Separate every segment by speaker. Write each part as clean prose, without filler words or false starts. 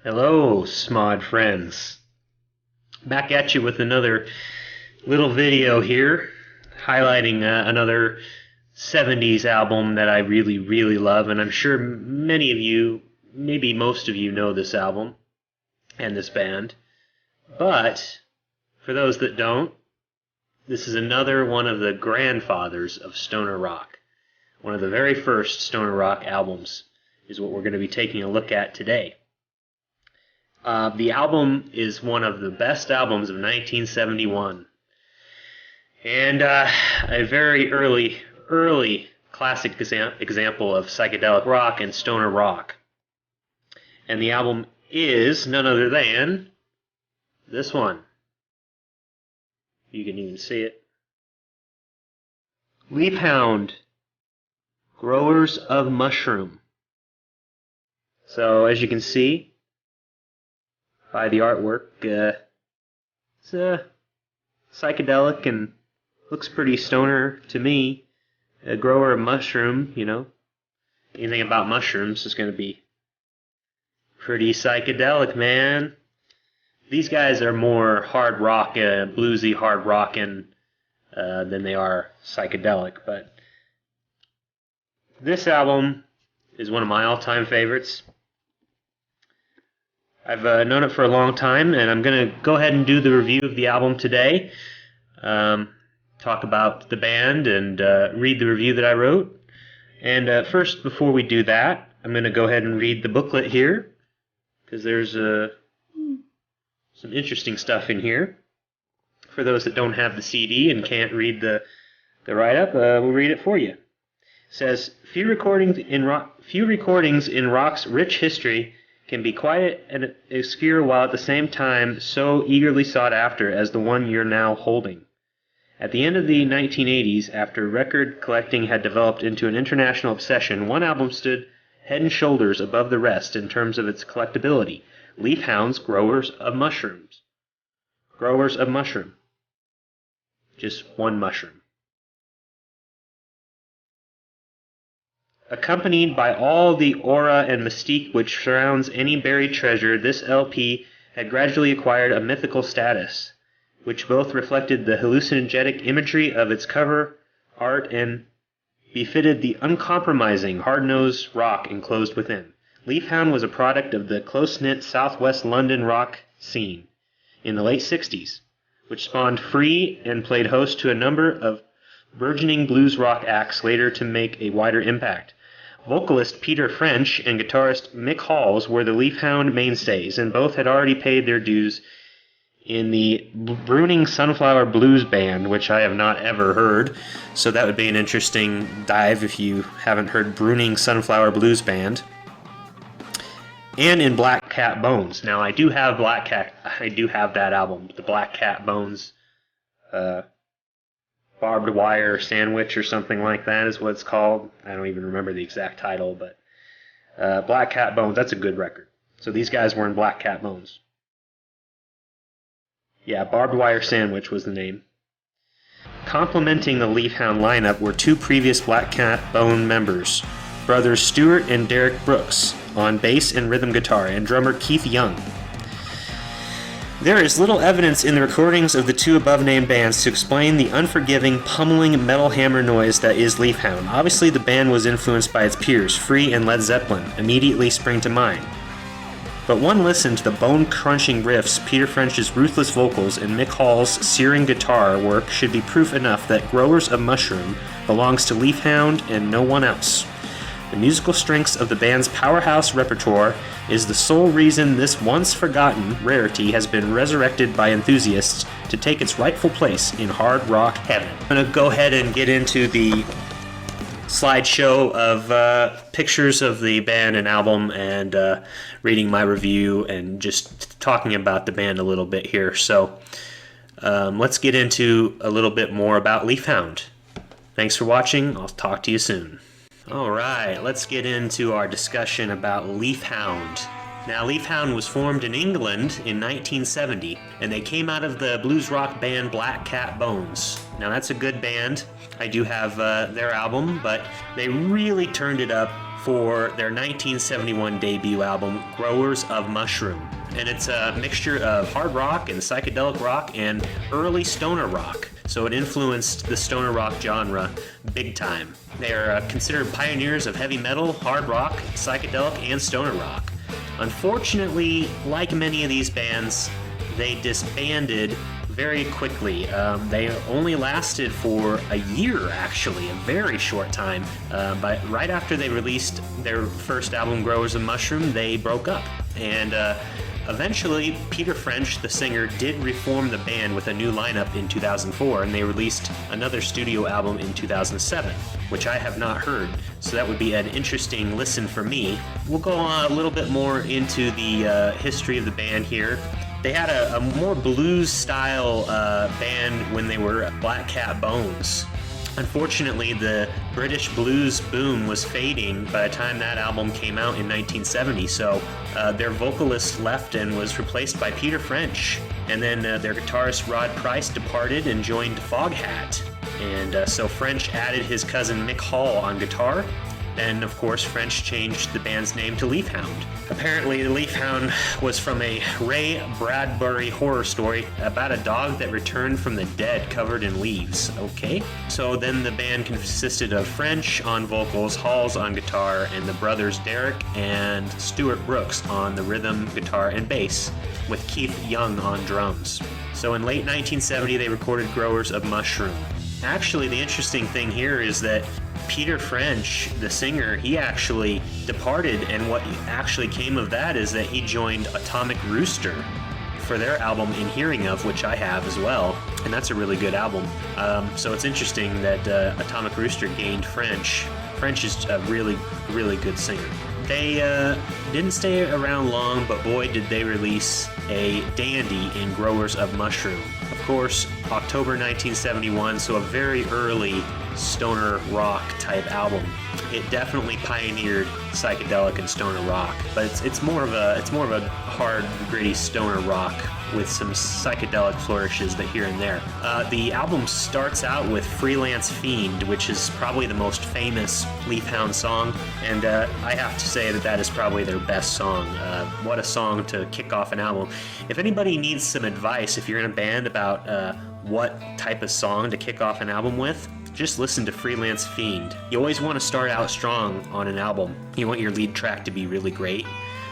Speaker 1: Hello, Smod friends. Back at you with another little video here, highlighting another 70s album that I really, really love, and I'm sure many of you, maybe most of you, know this album and this band. But for those that don't, this is another one of the grandfathers of stoner rock. One of the very first stoner rock albums is what we're going to be taking a look at today. The album is one of the best albums of 1971, and a very early classic example of psychedelic rock and stoner rock. And the album is none other than this one. You can even see it. Leaf Hound, Growers of Mushroom. So as you can see by the artwork, it's psychedelic and looks pretty stoner to me. A grower of mushroom, you know. Anything about mushrooms is going to be pretty psychedelic, man. These guys are more hard rock, bluesy hard rockin' than they are psychedelic, but this album is one of my all-time favorites. I've known it for a long time, and I'm going to go ahead and do the review of the album today. Talk about the band and read the review that I wrote. And first, before we do that, I'm going to go ahead and read the booklet here, because there's some interesting stuff in here. For those that don't have the CD and can't read the write-up, we'll read it for you. It says, few recordings in rock's rich history can be quiet and obscure while at the same time so eagerly sought after as the one you're now holding. At the end of the 1980s, after record collecting had developed into an international obsession, one album stood head and shoulders above the rest in terms of its collectability. Leaf Hound's Growers of Mushrooms. Growers of Mushroom. Just one mushroom. Accompanied by all the aura and mystique which surrounds any buried treasure, this LP had gradually acquired a mythical status, which both reflected the hallucinogenic imagery of its cover art and befitted the uncompromising, hard-nosed rock enclosed within. Leaf Hound was a product of the close-knit southwest London rock scene in the late 60s, which spawned free and played host to a number of burgeoning blues rock acts later to make a wider impact. Vocalist Peter French and guitarist Mick Halls were the Leaf Hound mainstays, and both had already paid their dues in the Bruning Sunflower Blues Band, which I have not ever heard, so that would be an interesting dive if you haven't heard Bruning Sunflower Blues Band, and in Black Cat Bones. Now, I do have that album, the Black Cat Bones Barbed Wire Sandwich or something like that is what it's called. I don't even remember the exact title, but Black Cat Bones, that's a good record. So these guys were in Black Cat Bones. Yeah, Barbed Wire Sandwich was the name. Complementing the Leaf Hound lineup were two previous Black Cat Bone members, brothers Stuart and Derek Brooks, on bass and rhythm guitar, and drummer Keith Young. There is little evidence in the recordings of the two above-named bands to explain the unforgiving, pummeling metal hammer noise that is Leaf Hound. Obviously, the band was influenced by its peers, Free and Led Zeppelin, immediately spring to mind. But one listen to the bone-crunching riffs, Peter French's ruthless vocals, and Mick Hall's searing guitar work should be proof enough that Growers of Mushroom belongs to Leaf Hound and no one else. The musical strengths of the band's powerhouse repertoire is the sole reason this once-forgotten rarity has been resurrected by enthusiasts to take its rightful place in hard rock heaven. I'm going to go ahead and get into the slideshow of pictures of the band and album and reading my review and just talking about the band a little bit here. So let's get into a little bit more about Leaf Hound. Thanks for watching. I'll talk to you soon. Alright, let's get into our discussion about Leaf Hound. Now, Leaf Hound was formed in England in 1970, and they came out of the blues rock band Black Cat Bones. Now, that's a good band. I do have their album, but they really turned it up for their 1971 debut album, Growers of Mushroom. And it's a mixture of hard rock and psychedelic rock and early stoner rock. So it influenced the stoner rock genre big time. They are considered pioneers of heavy metal, hard rock, psychedelic, and stoner rock. Unfortunately, like many of these bands, they disbanded very quickly. They only lasted for a year, actually, a very short time. But right after they released their first album, Growers of Mushroom, they broke up. And eventually, Peter French, the singer, did reform the band with a new lineup in 2004, and they released another studio album in 2007, which I have not heard, so that would be an interesting listen for me. We'll go on a little bit more into the history of the band here. They had a more blues-style band when they were Black Cat Bones. Unfortunately, the British blues boom was fading by the time that album came out in 1970, so their vocalist left and was replaced by Peter French. And then their guitarist Rod Price departed and joined Foghat. And so French added his cousin Mick Hall on guitar. Then, of course, French changed the band's name to Leaf Hound. Apparently, the Leaf Hound was from a Ray Bradbury horror story about a dog that returned from the dead covered in leaves. Okay. So then the band consisted of French on vocals, Halls on guitar, and the brothers Derek and Stuart Brooks on the rhythm, guitar, and bass, with Keith Young on drums. So in late 1970, they recorded Growers of Mushroom. Actually, the interesting thing here is that Peter French, the singer, he actually departed, and what actually came of that is that he joined Atomic Rooster for their album In Hearing Of, which I have as well, and that's a really good album. So it's interesting that Atomic Rooster gained French. French is a really, really good singer. They didn't stay around long, but boy did they release a dandy in Growers of Mushroom. Of course, October 1971, so a very early stoner rock type album. It definitely pioneered psychedelic and stoner rock, but it's more of a hard, gritty stoner rock with some psychedelic flourishes that here and there. The album starts out with Freelance Fiend, which is probably the most famous Leaf Hound song, and I have to say that is probably their best song. What a song to kick off an album. If anybody needs some advice, if you're in a band about what type of song to kick off an album with, just listen to Freelance Fiend. You always want to start out strong on an album. You want your lead track to be really great,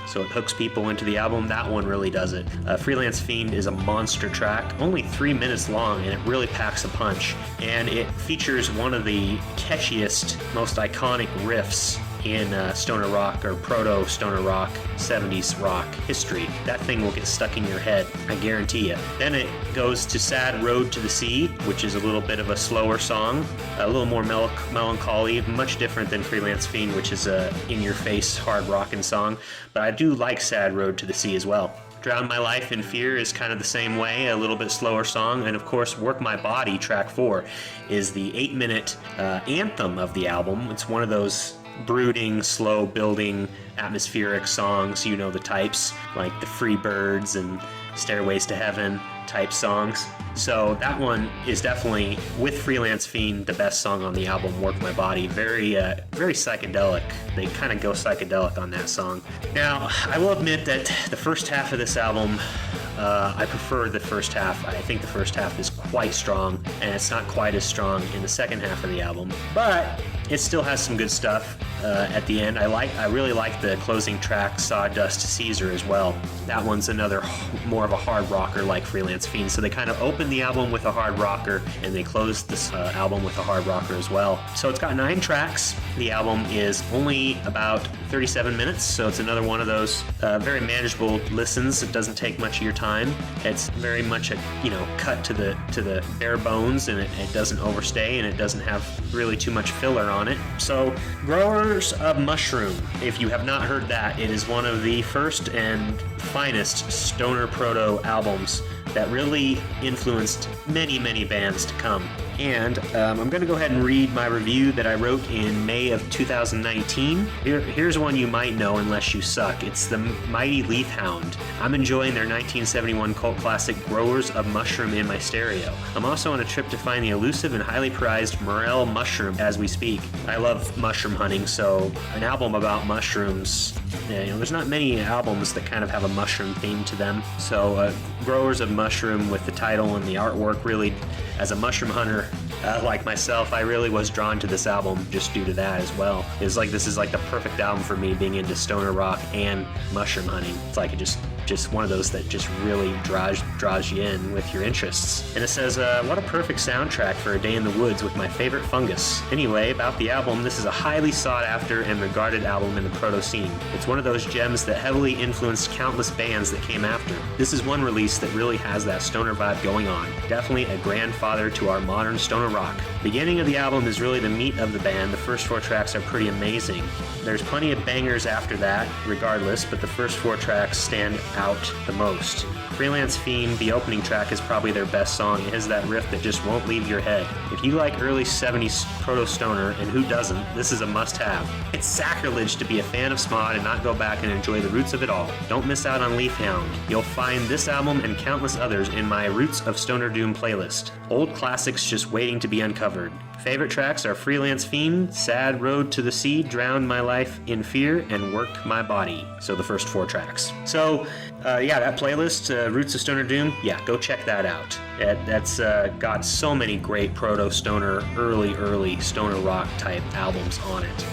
Speaker 1: so it hooks people into the album. That one really does it. Freelance Fiend is a monster track, only 3 minutes long, and it really packs a punch. And it features one of the catchiest, most iconic riffs in stoner rock or proto-stoner rock, 70s rock history. That thing will get stuck in your head, I guarantee you. Then it goes to Sad Road to the Sea, which is a little bit of a slower song, a little more melancholy, much different than Freelance Fiend, which is a in-your-face hard rockin' song. But I do like Sad Road to the Sea as well. Drown My Life in Fear is kind of the same way, a little bit slower song. And of course, Work My Body, track 4, is the 8-minute anthem of the album. It's one of those brooding, slow building, atmospheric songs, you know the types, like the Free Birds and Stairways to Heaven type songs. So that one is definitely, with Freelance Fiend, the best song on the album, Work My Body. Very psychedelic. They kind of go psychedelic on that song. Now, I will admit that the first half of this album, I prefer the first half. I think the first half is quite strong, and it's not quite as strong in the second half of the album. But it still has some good stuff at the end. I really like the closing track, Sawdust Caesar, as well. That one's another more of a hard rocker like Freelance Fiend. So they kind of open the album with a hard rocker, and they close this album with a hard rocker as well. So it's got 9 tracks. The album is only about 37 minutes, so it's another one of those very manageable listens. It doesn't take much of your time. It's very much a cut to the bare bones, and it doesn't overstay, and it doesn't have really too much filler on it. So Growers of Mushroom, if you have not heard that, it is one of the first and finest stoner proto albums that really influenced many, many bands to come. And I'm going to go ahead and read my review that I wrote in May of 2019. Here's one you might know unless you suck. It's the mighty Leaf Hound. I'm enjoying their 1971 cult classic Growers of Mushroom in my stereo. I'm also on a trip to find the elusive and highly prized morel mushroom as we speak. I love mushroom hunting, so an album about mushrooms, there's not many albums that kind of have a mushroom theme to them. So Growers of Mushroom with the title and the artwork, really, as a mushroom hunter like myself, I really was drawn to this album just due to that as well. It's like this is like the perfect album for me, being into stoner rock and mushroom hunting. It's like just one of those that just really draws you in with your interests. And it says, what a perfect soundtrack for a day in the woods with my favorite fungus. Anyway, about the album, this is a highly sought after and regarded album in the proto scene. It's one of those gems that heavily influenced countless bands that came after. This is one release that really has that stoner vibe going on. Definitely a grandfather to our modern stoner rock. Beginning of the album is really the meat of the band. The first 4 tracks are pretty amazing. There's plenty of bangers after that, regardless, but the first 4 tracks stand out the most. Freelance Fiend, the opening track, is probably their best song. It has that riff that just won't leave your head. If you like early 70s proto-stoner, and who doesn't, this is a must-have. It's sacrilege to be a fan of Smod and not go back and enjoy the roots of it all. Don't miss out on Leaf Hound. You'll find this album and countless others in my Roots of Stoner Doom playlist. Old classics just waiting to be uncovered. Favorite tracks are Freelance Fiend, Sad Road to the Sea, Drown My Life in Fear, and Work My Body. So the first 4 tracks. So, that playlist, Roots of Stoner Doom, go check that out. That's got so many great proto-stoner, early stoner rock type albums on it.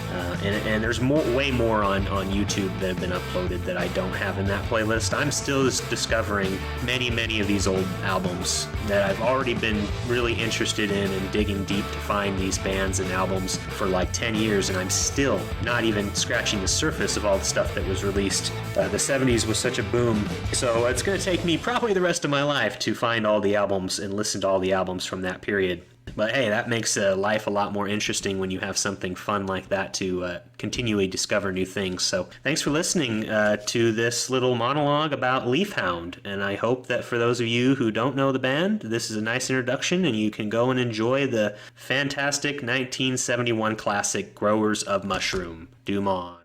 Speaker 1: And there's way more on YouTube that have been uploaded that I don't have in that playlist. I'm still discovering many of these old albums that I've already been really interested in and digging deep to find these bands and albums for like 10 years, and I'm still not even scratching the surface of all the stuff that was released. The 70s was such a boom, so it's going to take me probably the rest of my life to find all the albums and listen to all the albums from that period. But hey, that makes life a lot more interesting when you have something fun like that to continually discover new things. So thanks for listening to this little monologue about Leaf Hound. And I hope that for those of you who don't know the band, this is a nice introduction and you can go and enjoy the fantastic 1971 classic Growers of Mushroom. Doom on.